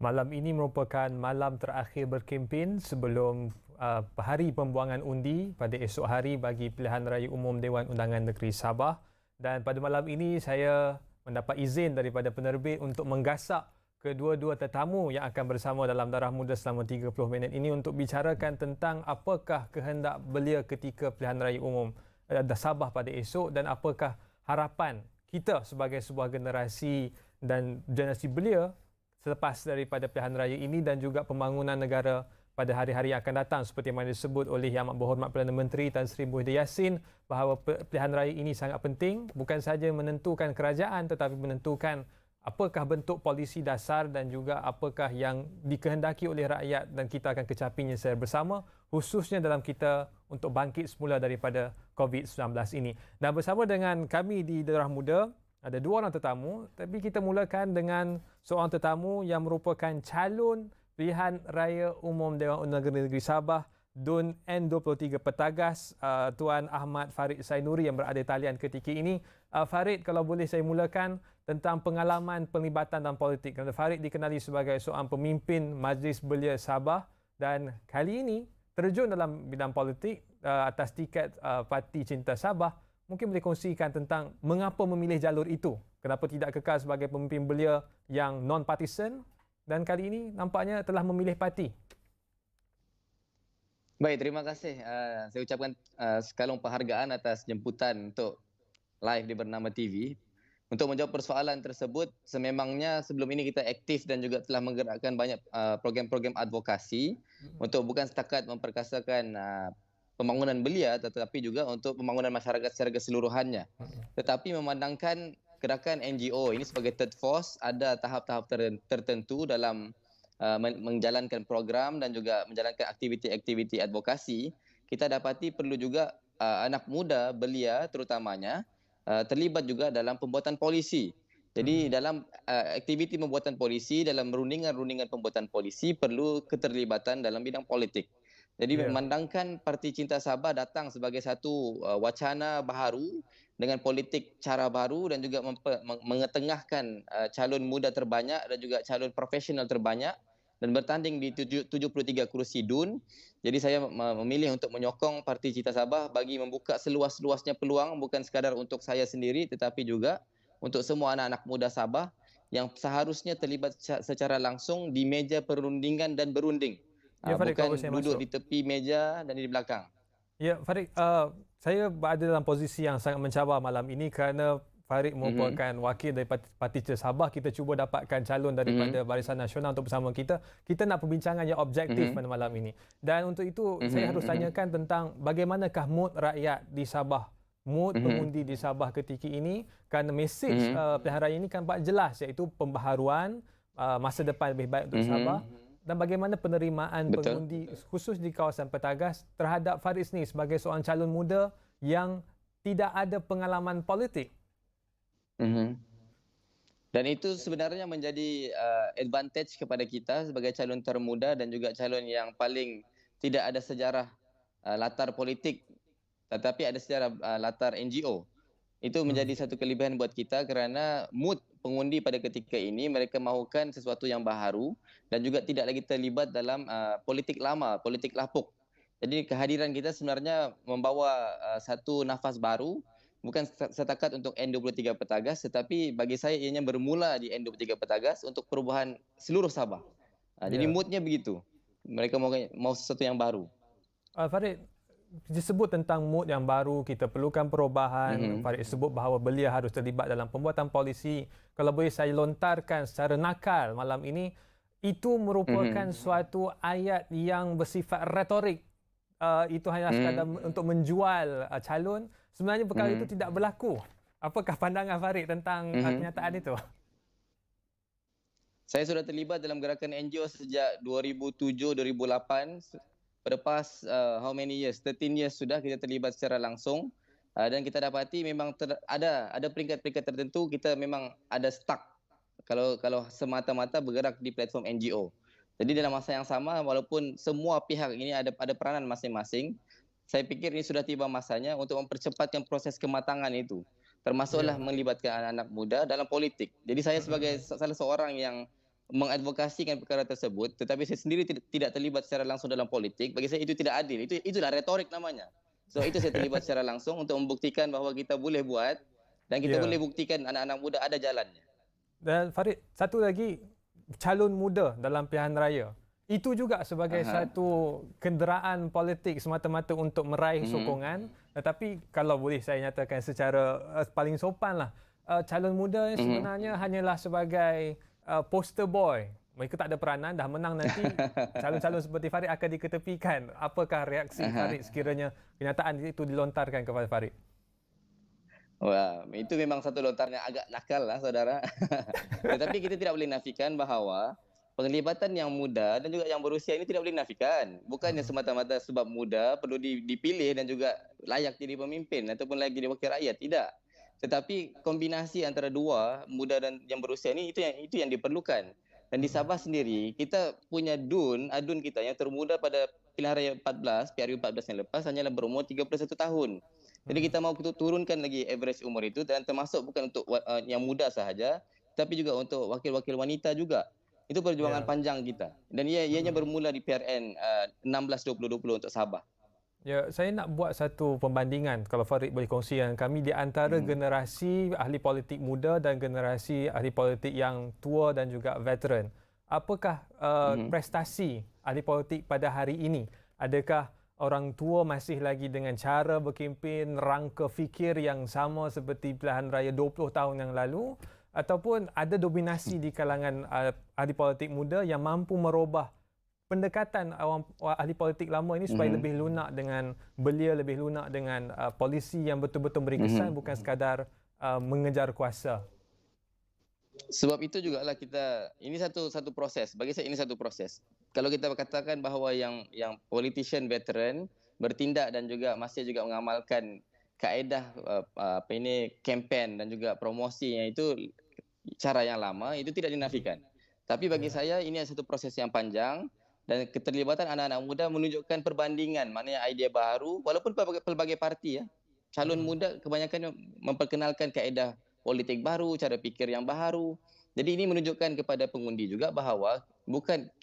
Malam ini merupakan malam terakhir berkempen sebelum hari pembuangan undi pada esok hari bagi pilihan raya umum Dewan Undangan Negeri Sabah. Dan pada malam ini saya mendapat izin daripada penerbit untuk menggasak kedua-dua tetamu yang akan bersama dalam Darah Muda selama 30 minit ini untuk bicarakan tentang apakah kehendak belia ketika pilihan raya umum Sabah pada esok dan apakah harapan kita sebagai sebuah generasi dan generasi belia selepas daripada pilihan raya ini dan juga pembangunan negara pada hari-hari yang akan datang seperti yang disebut oleh Yang Amat Berhormat Perdana Menteri Tan Sri Muhyiddin Yassin bahawa pilihan raya ini sangat penting bukan sahaja menentukan kerajaan tetapi menentukan apakah bentuk polisi dasar dan juga apakah yang dikehendaki oleh rakyat dan kita akan kecapinya secara bersama khususnya dalam kita untuk bangkit semula daripada COVID-19 ini. Dan bersama dengan kami di Darah Muda ada dua orang tetamu, tapi kita mulakan dengan seorang tetamu yang merupakan calon pilihan raya umum Dewan Undangan Negeri Sabah DUN N23 Petagas, Tuan Ahmad Farid Sainuri yang berada di talian ketika ini. Farid, kalau boleh saya mulakan tentang pengalaman penglibatan dalam politik. Kerana Farid dikenali sebagai seorang pemimpin Majlis Belia Sabah dan kali ini terjun dalam bidang politik atas tiket Parti Cinta Sabah. Mungkin boleh kongsikan tentang mengapa memilih jalur itu. Kenapa tidak kekal sebagai pemimpin belia yang non-partisan dan kali ini nampaknya telah memilih parti. Baik, terima kasih. Saya ucapkan sekalung penghargaan atas jemputan untuk live di Bernama TV. Untuk menjawab persoalan tersebut, sememangnya sebelum ini kita aktif dan juga telah menggerakkan banyak program-program advokasi untuk bukan setakat memperkasakan pembangunan belia tetapi juga untuk pembangunan masyarakat secara keseluruhannya. Tetapi memandangkan gerakan NGO ini sebagai third force, ada tahap-tahap tertentu dalam menjalankan program dan juga menjalankan aktiviti-aktiviti advokasi, kita dapati perlu juga anak muda belia terutamanya terlibat juga dalam pembuatan polisi. Jadi dalam aktiviti pembuatan polisi, dalam rundingan-rundingan pembuatan polisi perlu keterlibatan dalam bidang politik. Jadi memandangkan Parti Cinta Sabah datang sebagai satu wacana baharu dengan politik cara baru dan juga mengetengahkan calon muda terbanyak dan juga calon profesional terbanyak dan bertanding di 73 kursi DUN. Jadi saya memilih untuk menyokong Parti Cinta Sabah bagi membuka seluas-luasnya peluang bukan sekadar untuk saya sendiri tetapi juga untuk semua anak-anak muda Sabah yang seharusnya terlibat secara langsung di meja perundingan dan berunding. Ya, Farid, bukan duduk di tepi meja dan di belakang. Ya, Farid, saya berada dalam posisi yang sangat mencabar malam ini kerana Farid merupakan wakil dari Parti Cinta Sabah. Kita cuba dapatkan calon daripada Barisan Nasional untuk bersama kita. Kita nak perbincangan yang objektif pada malam ini. Dan untuk itu, saya harus tanyakan tentang bagaimanakah mood rakyat di Sabah, mood pengundi di Sabah ketika ini, kerana mesej pilihan raya ini kan jelas iaitu pembaharuan, masa depan lebih baik untuk Sabah. Dan bagaimana penerimaan pengundi khusus di kawasan Petagas terhadap Farid ni sebagai seorang calon muda yang tidak ada pengalaman politik? Dan itu sebenarnya menjadi advantage kepada kita sebagai calon termuda dan juga calon yang paling tidak ada sejarah latar politik tetapi ada sejarah latar NGO. Itu menjadi satu kelebihan buat kita kerana mood pengundi pada ketika ini mereka mahukan sesuatu yang baharu dan juga tidak lagi terlibat dalam politik lama, politik lapuk. Jadi kehadiran kita sebenarnya membawa satu nafas baru bukan setakat untuk N23 Petagas tetapi bagi saya ianya bermula di N23 Petagas untuk perubahan seluruh Sabah. Jadi moodnya begitu. Mereka mau sesuatu yang baru. Farid, disebut tentang mood yang baru, kita perlukan perubahan. Farid sebut bahawa belia harus terlibat dalam pembuatan polisi. Kalau boleh saya lontarkan secara nakal malam ini, itu merupakan suatu ayat yang bersifat retorik. Itu hanya sekadar untuk menjual calon. Sebenarnya perkara itu tidak berlaku. Apakah pandangan Farid tentang kenyataan itu? Saya sudah terlibat dalam gerakan NGO sejak 2007-2008. Pada past how many years? 13 years sudah kita terlibat secara langsung dan kita dapati memang ada peringkat-peringkat tertentu kita memang ada stuck kalau semata-mata bergerak di platform NGO. Jadi dalam masa yang sama walaupun semua pihak ini ada peranan masing-masing, saya pikir ini sudah tiba masanya untuk mempercepatkan proses kematangan itu. Termasuklah melibatkan anak-anak muda dalam politik. Jadi saya sebagai salah seorang yang mengadvokasikan perkara tersebut, tetapi saya sendiri tidak terlibat secara langsung dalam politik, bagi saya itu tidak adil. Itulah retorik namanya. So itu saya terlibat secara langsung untuk membuktikan bahawa kita boleh buat dan kita boleh Ya. buktikan anak-anak muda ada jalannya. Dan Farid, satu lagi, calon muda dalam pilihan raya. Itu juga sebagai Aha. satu kenderaan politik semata-mata untuk meraih sokongan. Tetapi kalau boleh saya nyatakan secara paling sopan lah, calon muda sebenarnya hanyalah sebagai poster boy. Mereka tak ada peranan, dah menang nanti calon-calon seperti Farid akan diketepikan. Apakah reaksi Aha. Farid sekiranya kenyataan itu dilontarkan kepada Farid? Wah, itu memang satu lontarnya agak nakal lah, saudara. Tetapi kita tidak boleh nafikan bahawa penglibatan yang muda dan juga yang berusia ini tidak boleh nafikan. Bukannya semata-mata sebab muda perlu dipilih dan juga layak jadi pemimpin ataupun lagi jadi wakil rakyat, tidak. Tetapi kombinasi antara dua, muda dan yang berusia ini itu yang diperlukan. Dan di Sabah sendiri, kita punya adun kita yang termuda pada pilihan raya 14, PRU 14 yang lepas hanyalah berumur 31 tahun. Jadi kita mau turunkan lagi average umur itu dan termasuk bukan untuk yang muda sahaja, tapi juga untuk wakil-wakil wanita juga. Itu perjuangan Ya. panjang kita. Dan ianya bermula di PRN 16-20-20 untuk Sabah. Ya, saya nak buat satu pembandingan kalau Farid boleh kongsi dengan kami di antara generasi ahli politik muda dan generasi ahli politik yang tua dan juga veteran. Apakah prestasi ahli politik pada hari ini? Adakah orang tua masih lagi dengan cara berkempen, rangka fikir yang sama seperti pilihan raya 20 tahun yang lalu? Ataupun ada dominasi di kalangan ahli politik muda yang mampu merubah pendekatan ahli politik lama ini supaya lebih lunak dengan belia, lebih lunak dengan polisi yang betul-betul beri kesan, bukan sekadar mengejar kuasa. Sebab itu jugalah ini satu proses. Bagi saya ini satu proses. Kalau kita katakan bahawa yang politician veteran bertindak dan juga masih juga mengamalkan kaedah kempen dan juga promosinya itu cara yang lama, itu tidak dinafikan. Tapi bagi saya ini satu proses yang panjang dan keterlibatan anak-anak muda menunjukkan perbandingan, maknanya idea baru walaupun pelbagai parti ya. Calon muda kebanyakan memperkenalkan kaedah politik baru, cara fikir yang baru. Jadi ini menunjukkan kepada pengundi juga bahawa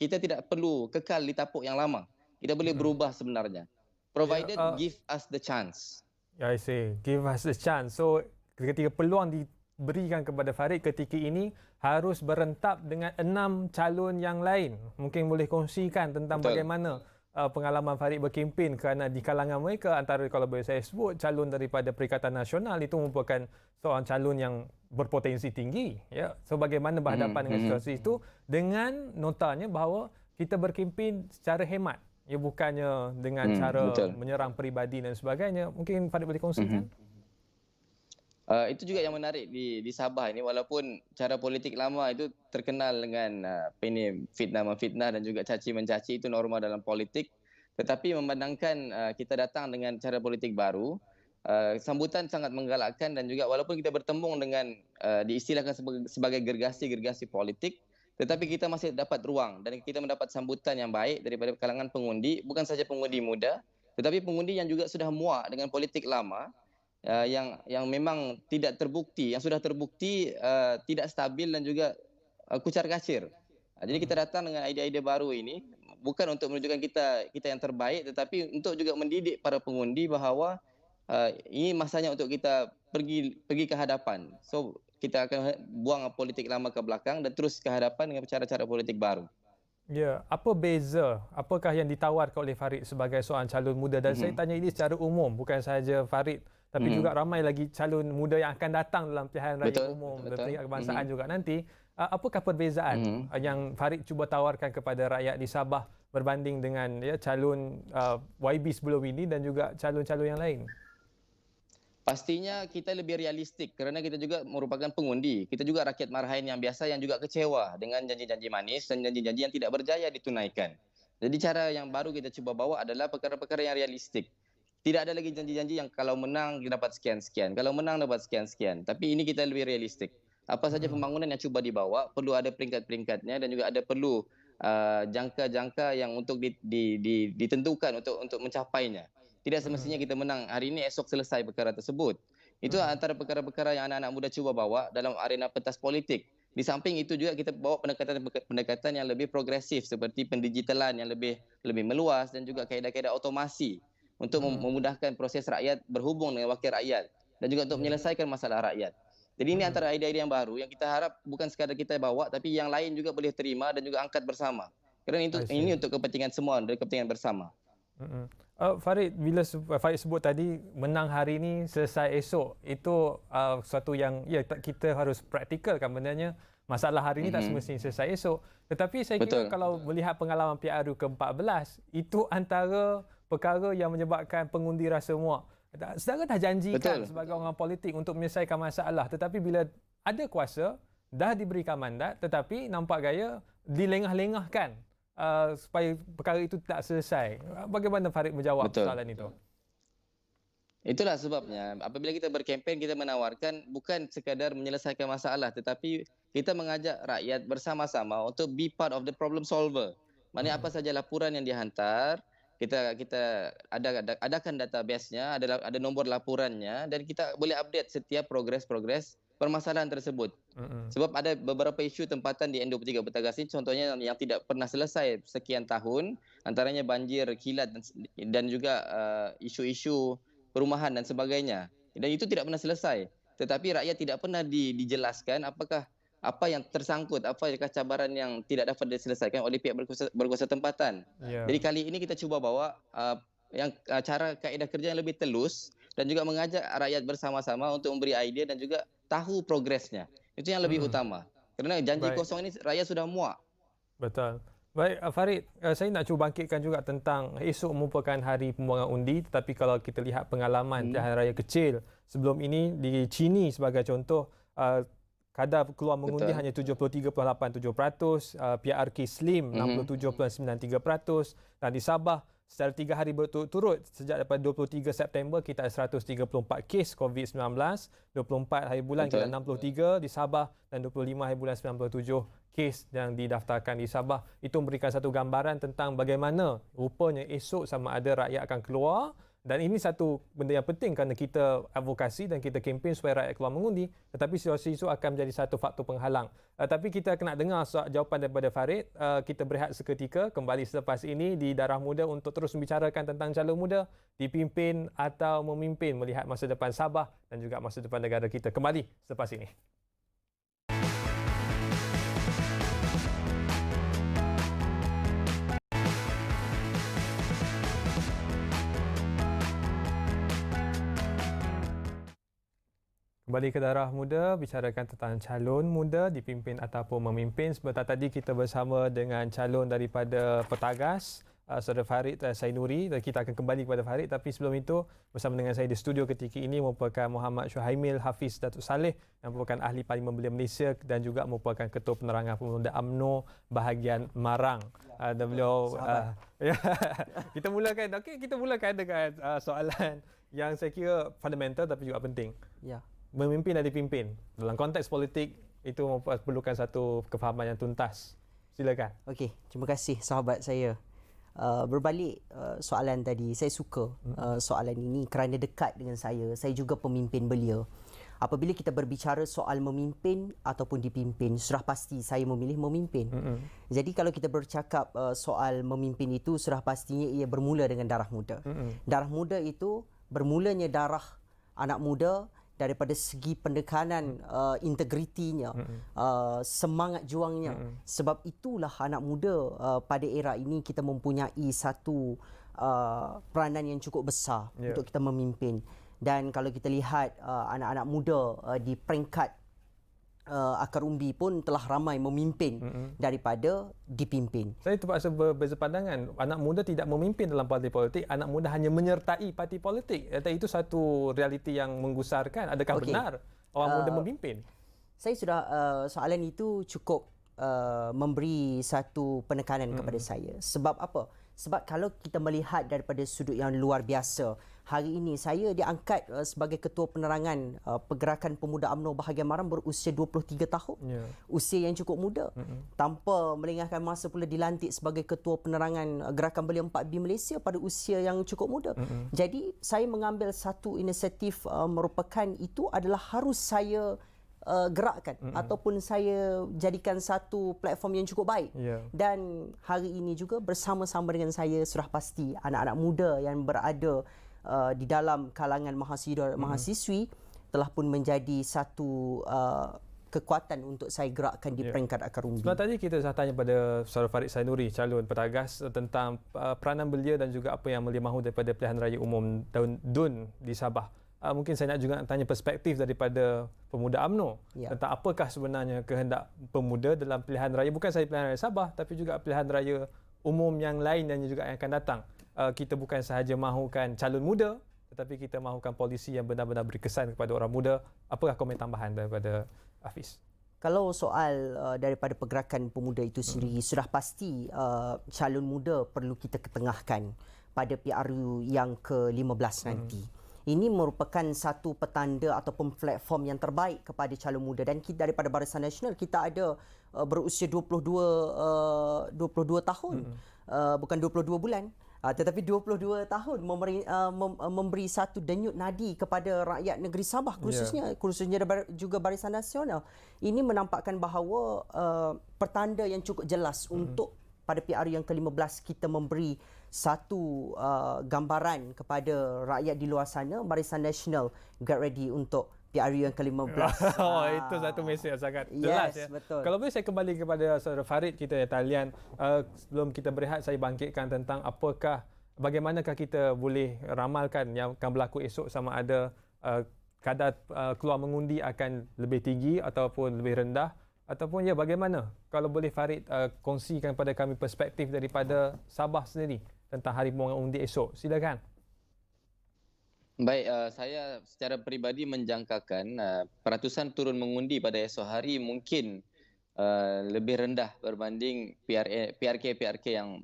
kita tidak perlu kekal di tapuk yang lama. Kita boleh berubah sebenarnya. Provided give us the chance. I see. Give us the chance. So ketika peluang diberikan kepada Farid ketika ini harus berentap dengan 6 calon yang lain. Mungkin boleh kongsikan tentang bagaimana pengalaman Farid berkempen, kerana di kalangan mereka antara kalau boleh saya sebut calon daripada Perikatan Nasional itu merupakan seorang calon yang berpotensi tinggi, ya. So bagaimana berhadapan dengan situasi itu dengan notanya bahawa kita berkempen secara hemat, ya, bukannya dengan cara menyerang peribadi dan sebagainya. Mungkin Farid boleh kongsikan. Itu juga yang menarik di Sabah ini, walaupun cara politik lama itu terkenal dengan fitnah-memfitnah dan juga caci mencaci, itu norma dalam politik. Tetapi memandangkan kita datang dengan cara politik baru, sambutan sangat menggalakkan dan juga walaupun kita bertembung dengan diistilahkan sebagai gergasi-gergasi politik, tetapi kita masih dapat ruang dan kita mendapat sambutan yang baik daripada kalangan pengundi, bukan saja pengundi muda, tetapi pengundi yang juga sudah muak dengan politik lama, yang memang tidak terbukti, yang sudah terbukti tidak stabil dan juga kucar-kacir. Jadi kita datang dengan ide-ide baru ini bukan untuk menunjukkan kita yang terbaik, tetapi untuk juga mendidik para pengundi bahawa ini masanya untuk kita pergi ke hadapan. So kita akan buang politik lama ke belakang dan terus ke hadapan dengan cara-cara politik baru. Ya, apa beza? Apakah yang ditawarkan oleh Farid sebagai seorang calon muda? Dan saya tanya ini secara umum, bukan saja Farid, tapi juga ramai lagi calon muda yang akan datang dalam pilihan raya umum dan tingkat kebangsaan juga nanti. Apakah perbezaan yang Farid cuba tawarkan kepada rakyat di Sabah berbanding dengan calon YB sebelum ini dan juga calon-calon yang lain? Pastinya kita lebih realistik kerana kita juga merupakan pengundi. Kita juga rakyat marahin yang biasa yang juga kecewa dengan janji-janji manis dan janji-janji yang tidak berjaya ditunaikan. Jadi cara yang baru kita cuba bawa adalah perkara-perkara yang realistik. Tidak ada lagi janji-janji yang kalau menang dapat sekian-sekian, kalau menang dapat sekian-sekian. Tapi ini kita lebih realistik. Apa saja pembangunan yang cuba dibawa, perlu ada peringkat-peringkatnya dan juga ada perlu jangka-jangka yang untuk ditentukan untuk mencapainya. Tidak semestinya kita menang hari ini, esok selesai perkara tersebut. Itu antara perkara-perkara yang anak-anak muda cuba bawa dalam arena pentas politik. Di samping itu juga kita bawa pendekatan yang lebih progresif seperti pendigitalan yang lebih meluas dan juga kaedah-kaedah otomasi untuk memudahkan proses rakyat berhubung dengan wakil rakyat dan juga untuk menyelesaikan masalah rakyat. Jadi ini antara idea-idea yang baru yang kita harap bukan sekadar kita bawa tapi yang lain juga boleh terima dan juga angkat bersama. Kerana ini untuk kepentingan semua dan kepentingan bersama. Farid, bila Farid sebut tadi menang hari ini selesai esok, itu suatu yang kita harus praktikalkan benarnya. Masalah hari ini tak semestinya selesai esok. Tetapi saya kira kalau melihat pengalaman PRU ke-14, itu antara perkara yang menyebabkan pengundi rasa muak. Saudara dah janjikan sebagai orang politik untuk menyelesaikan masalah, tetapi bila ada kuasa, dah diberikan mandat, tetapi nampak gaya dilengah-lengahkan supaya perkara itu tak selesai. Bagaimana Farid menjawab soalan itu? Itulah sebabnya apabila kita berkempen, kita menawarkan bukan sekadar menyelesaikan masalah, tetapi kita mengajak rakyat bersama-sama untuk be part of the problem solver. Maksudnya apa saja laporan yang dihantar, kita adakan database-nya, ada nombor laporannya dan kita boleh update setiap progres permasalahan tersebut. Sebab ada beberapa isu tempatan di N23 Batangas ini contohnya yang tidak pernah selesai sekian tahun, antaranya banjir, kilat dan juga isu-isu perumahan dan sebagainya. Dan itu tidak pernah selesai. Tetapi rakyat tidak pernah dijelaskan apakah apa yang tersangkut, apakah cabaran yang tidak dapat diselesaikan oleh pihak berkuasa tempatan. Jadi kali ini kita cuba bawa cara kaedah kerja yang lebih telus dan juga mengajak rakyat bersama-sama untuk memberi idea dan juga tahu progresnya. Itu yang lebih utama. Kerana janji kosong ini rakyat sudah muak. Betul. Baik, Farid, saya nak cuba bangkitkan juga tentang esok merupakan hari pembuangan undi, tetapi kalau kita lihat pengalaman pilihan raya kecil sebelum ini di Chini sebagai contoh, kadar keluar mengundi hanya 73.87%, PRK Slim 67.93%, dan di Sabah secara 3 hari berturut-turut sejak daripada 23 September kita ada 134 kes COVID-19, 24 hari bulan kita 63 di Sabah dan 25 hari bulan 97 kes yang didaftarkan di Sabah. Itu memberikan satu gambaran tentang bagaimana rupanya esok sama ada rakyat akan keluar. Dan ini satu benda yang penting kerana kita advokasi dan kita kempen supaya rakyat keluar mengundi, tetapi situasi itu akan menjadi satu faktor penghalang. Tapi kita kena dengar jawapan daripada Farid. Kita berehat seketika, kembali selepas ini di Darah Muda untuk terus membicarakan tentang calon muda dipimpin atau memimpin melihat masa depan Sabah dan juga masa depan negara kita. Kembali selepas ini. Kembali ke Darah Muda, bicarakan tentang calon muda dipimpin ataupun memimpin. Sebentar tadi kita bersama dengan calon daripada Petagas, Saudara Farid Sainuri. Dan kita akan kembali kepada Farid. Tapi sebelum itu, bersama dengan saya di studio ketika ini merupakan Muhammad Syuhaimil Hafiz Datuk Saleh yang merupakan Ahli Parlimen Belia Malaysia dan juga merupakan Ketua Penerangan Pemuda UMNO bahagian Marang. Dan beliau... kita mulakan dengan soalan yang saya kira fundamental tapi juga penting. Ya. Memimpin dan dipimpin. Dalam konteks politik, itu memerlukan satu kefahaman yang tuntas. Silakan. Okey, terima kasih sahabat saya. Berbalik soalan tadi, saya suka soalan ini kerana dekat dengan saya. Saya juga pemimpin belia. Apabila kita berbicara soal memimpin ataupun dipimpin, sudah pasti saya memilih memimpin. Jadi kalau kita bercakap soal memimpin itu, sudah pastinya ia bermula dengan darah muda. Darah muda itu bermulanya darah anak muda daripada segi pendekanan integritinya, semangat juangnya. Sebab itulah anak muda pada era ini kita mempunyai satu peranan yang cukup besar untuk kita memimpin. Dan kalau kita lihat anak-anak muda di peringkat akar umbi pun telah ramai memimpin daripada dipimpin. Saya terpaksa berbeza pandangan. Anak muda tidak memimpin dalam parti politik, anak muda hanya menyertai parti politik. Itu satu realiti yang menggusarkan. Adakah benar orang muda memimpin? Saya sudah soalan itu cukup memberi satu penekanan kepada saya. Sebab apa? Sebab kalau kita melihat daripada sudut yang luar biasa, hari ini saya diangkat sebagai Ketua Penerangan Pergerakan Pemuda UMNO bahagian Marang berusia 23 tahun. Usia yang cukup muda. Tanpa melengahkan masa pula dilantik sebagai Ketua Penerangan Gerakan Belia 4B Malaysia pada usia yang cukup muda. Jadi saya mengambil satu inisiatif merupakan itu adalah harus saya gerakkan ataupun saya jadikan satu platform yang cukup baik. Ya. Dan hari ini juga bersama-sama dengan saya sudah pasti anak-anak muda yang berada di dalam kalangan mahasiswa-mahasiswi telah pun menjadi satu kekuatan untuk saya gerakkan di peringkat akar umbi. Sebab tadi kita dah tanya pada Saudara Farid Sainuri, calon petagas, tentang peranan belia dan juga apa yang beliau mahu daripada pilihan raya umum DUN di Sabah. Mungkin saya nak juga tanya perspektif daripada pemuda UMNO tentang apakah sebenarnya kehendak pemuda dalam pilihan raya, bukan sahaja pilihan raya Sabah tapi juga pilihan raya umum yang lain dan juga yang akan datang. Kita bukan sahaja mahukan calon muda, tetapi kita mahukan polisi yang benar-benar berkesan kepada orang muda. Apakah komen tambahan daripada Hafiz? Kalau soal daripada pergerakan pemuda itu sendiri, sudah pasti calon muda perlu kita ketengahkan pada PRU yang ke-15 nanti. Ini merupakan satu petanda ataupun platform yang terbaik kepada calon muda, dan kita daripada Barisan Nasional kita ada berusia 22 tahun, bukan 22 bulan. Tetapi 22 tahun memberi satu denyut nadi kepada rakyat negeri Sabah khususnya juga Barisan Nasional. Ini menampakkan bahawa pertanda yang cukup jelas untuk pada PRU yang ke-15 kita memberi satu gambaran kepada rakyat di luar sana. Barisan Nasional get ready untuk PRU yang ke-15. Itu satu mesej yang sangat jelas. Yes, betul. Kalau boleh saya kembali kepada Saudara Farid kita yang talian, sebelum kita berehat saya bangkitkan tentang bagaimanakah kita boleh ramalkan yang akan berlaku esok, sama ada kadar keluar mengundi akan lebih tinggi ataupun lebih rendah, ataupun bagaimana? Kalau boleh Farid kongsikan pada kami perspektif daripada Sabah sendiri tentang hari pembuangan undi esok. Silakan. Baik, saya secara peribadi menjangkakan peratusan turun mengundi pada esok hari mungkin lebih rendah berbanding PRK yang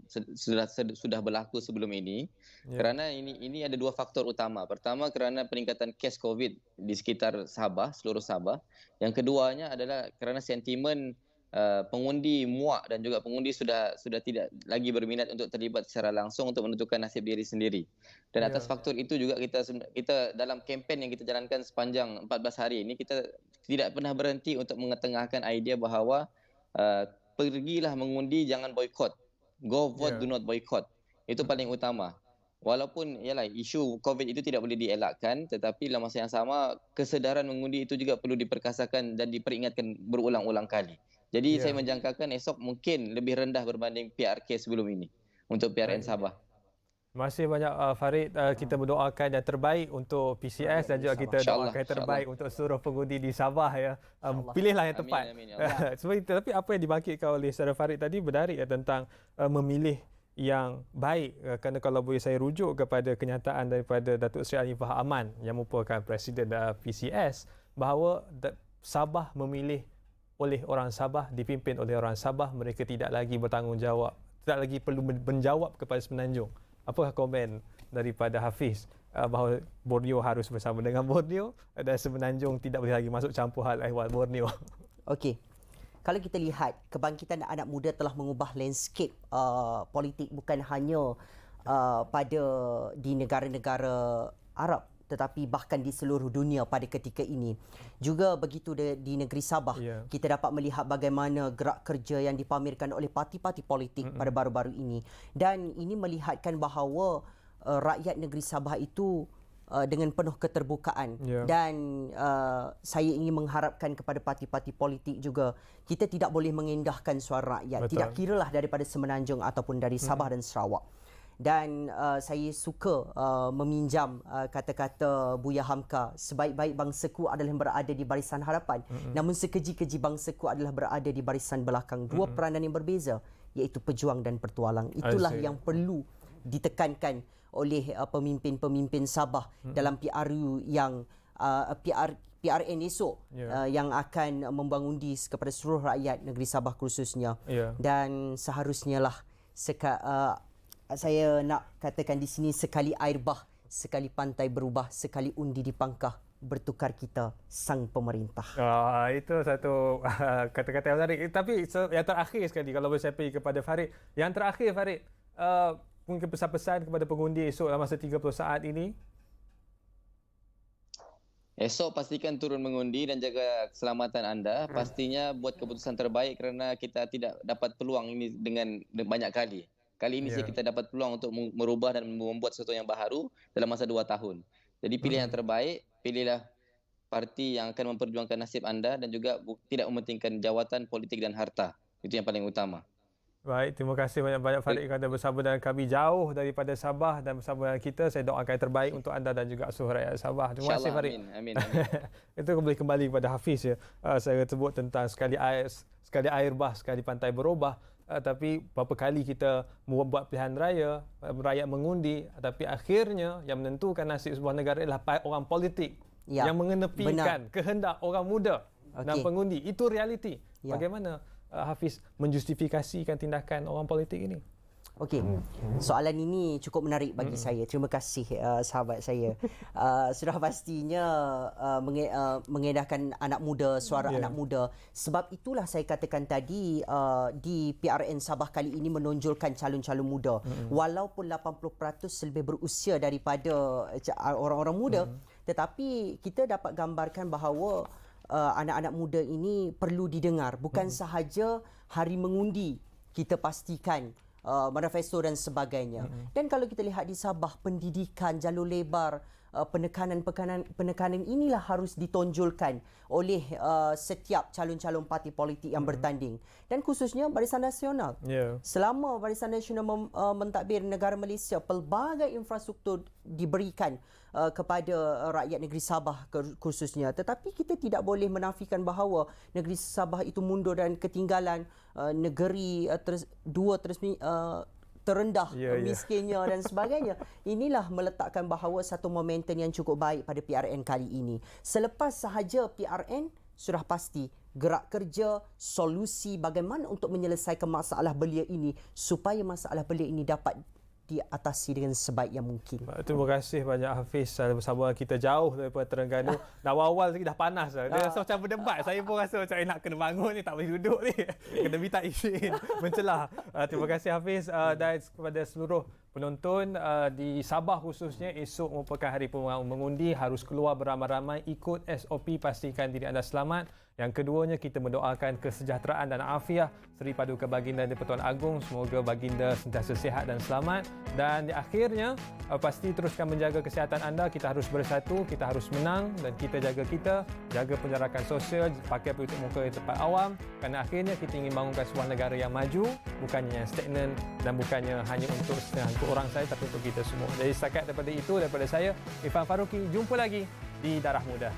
sudah berlaku sebelum ini. Kerana ini ada dua faktor utama. Pertama, kerana peningkatan kes COVID di sekitar Sabah, seluruh Sabah. Yang keduanya adalah kerana sentimen pengundi muak dan juga pengundi sudah tidak lagi berminat untuk terlibat secara langsung untuk menentukan nasib diri sendiri. Dan atas faktor itu juga kita dalam kempen yang kita jalankan sepanjang 14 hari ini, kita tidak pernah berhenti untuk mengetengahkan idea bahawa pergilah mengundi, jangan boikot. Go vote, do not boycott. Itu paling utama. Walaupun isu COVID itu tidak boleh dielakkan, tetapi dalam masa yang sama kesedaran mengundi itu juga perlu diperkasakan dan diperingatkan berulang-ulang kali. Jadi saya menjangkakan esok mungkin lebih rendah berbanding PRK sebelum ini untuk PRN Sabah. Terima kasih banyak Farid. Kita berdoakan yang terbaik untuk PCS dan juga kita doakan yang terbaik untuk seluruh pengundi di Sabah ya. Pilihlah yang tepat. Amin. Tapi apa yang dibangkitkan oleh Saudara Farid tadi menarik tentang memilih yang baik, kerana kalau boleh saya rujuk kepada kenyataan daripada Datuk Seri Anifah Aman yang merupakan Presiden PCS, bahawa Sabah memilih oleh orang Sabah, dipimpin oleh orang Sabah, mereka tidak lagi bertanggungjawab, tidak lagi perlu menjawab kepada Semenanjung. Apakah komen daripada Hafiz bahawa Borneo harus bersama dengan Borneo dan Semenanjung tidak boleh lagi masuk campur hal ehwal Borneo? Okey. Kalau kita lihat kebangkitan anak muda telah mengubah landscape politik bukan hanya pada di negara-negara Arab, tetapi bahkan di seluruh dunia pada ketika ini. Juga begitu di negeri Sabah, kita dapat melihat bagaimana gerak kerja yang dipamerkan oleh parti-parti politik pada baru-baru ini. Dan ini melihatkan bahawa rakyat negeri Sabah itu dengan penuh keterbukaan. Dan saya ingin mengharapkan kepada parti-parti politik juga, kita tidak boleh mengendahkan suara rakyat. Betul. Tidak kiralah daripada Semenanjung ataupun dari Sabah dan Sarawak. Dan saya suka meminjam kata-kata Buya Hamka, sebaik-baik bangsaku adalah yang berada di barisan hadapan, namun sekeji-keji bangsaku adalah berada di barisan belakang. Dua peranan yang berbeza, iaitu pejuang dan pertualang. Itulah yang perlu ditekankan oleh pemimpin-pemimpin Sabah dalam PRU yang PRN esok yang akan membangun undi kepada seluruh rakyat negeri Sabah khususnya. Dan seharusnya lah saya nak katakan di sini, sekali air bah, sekali pantai berubah, sekali undi dipangkah, bertukar kita sang pemerintah. Itu satu kata-kata yang menarik. Tapi yang terakhir sekali, kalau boleh saya pergi kepada Farid. Yang terakhir Farid, mungkin pesan-pesan kepada pengundi esok dalam masa 30 saat ini. Esok pastikan turun mengundi dan jaga keselamatan anda. Pastinya buat keputusan terbaik kerana kita tidak dapat peluang ini dengan banyak kali. Kali ini Ya. kita dapat peluang untuk merubah dan membuat sesuatu yang baharu dalam masa 2 tahun. Jadi pilih yang terbaik, pilihlah parti yang akan memperjuangkan nasib anda dan juga tidak mementingkan jawatan, politik dan harta. Itu yang paling utama. Baik, terima kasih banyak-banyak Farid kerana bersama dengan kami jauh daripada Sabah dan bersama dengan kita. Saya doakan yang terbaik untuk anda dan juga seluruh rakyat Sabah. Terima kasih InsyaAllah, Farid. amin. Amin. Itu boleh kembali kepada Hafiz ya. Saya sebut tentang sekali air bah, sekali pantai berubah. Tapi berapa kali kita membuat pilihan raya, rakyat mengundi, tapi akhirnya yang menentukan nasib sebuah negara adalah orang politik yang mengenepikan kehendak orang muda dan pengundi. Itu realiti. Bagaimana Hafiz menjustifikasikan tindakan orang politik ini? Okey, soalan ini cukup menarik bagi saya. Terima kasih sahabat saya. Sudah pastinya mengedahkan anak muda, suara anak muda. Sebab itulah saya katakan tadi di PRN Sabah kali ini menonjolkan calon-calon muda. Walaupun 80% lebih berusia daripada orang-orang muda, tetapi kita dapat gambarkan bahawa anak-anak muda ini perlu didengar. Bukan sahaja hari mengundi kita pastikan manifesto dan sebagainya. Dan kalau kita lihat di Sabah, pendidikan, jalur lebar, penekanan inilah harus ditonjolkan oleh setiap calon-calon parti politik yang bertanding. Dan khususnya Barisan Nasional. Selama Barisan Nasional mentadbir negara Malaysia, pelbagai infrastruktur diberikan kepada rakyat negeri Sabah khususnya. Tetapi kita tidak boleh menafikan bahawa negeri Sabah itu mundur dan ketinggalan negeri terendah, miskinnya dan sebagainya. Inilah meletakkan bahawa satu momentum yang cukup baik pada PRN kali ini. Selepas sahaja PRN, sudah pasti gerak kerja, solusi bagaimana untuk menyelesaikan masalah belia ini supaya masalah belia ini dapat diatasi dengan sebaik yang mungkin. Terima kasih banyak Hafiz bersama kita jauh daripada Terengganu. Awal-awal lagi dah panas dah. Dia rasa macam berdebat. Saya pun rasa macam nak kena bangun ni, tak boleh duduk ni. Kena minta izin mencelah. Terima kasih Hafiz dan kepada seluruh penonton di Sabah khususnya, esok merupakan hari pembuangan mengundi, harus keluar beramai-ramai, ikut SOP, pastikan diri anda selamat. Yang keduanya, kita mendoakan kesejahteraan dan afiah Seri Paduka Baginda di-Pertuan Agong. Semoga baginda sentiasa sihat dan selamat. Dan di akhirnya, pasti teruskan menjaga kesihatan anda. Kita harus bersatu, kita harus menang dan kita jaga penjarakan sosial, pakai pelitup muka di tempat awam. Kerana akhirnya kita ingin bangunkan sebuah negara yang maju, bukannya yang stagnan dan bukannya hanya untuk setengah orang saja, tapi untuk kita semua. Jadi setakat daripada itu, daripada saya, Irfan Faruqi, jumpa lagi di Darah Muda.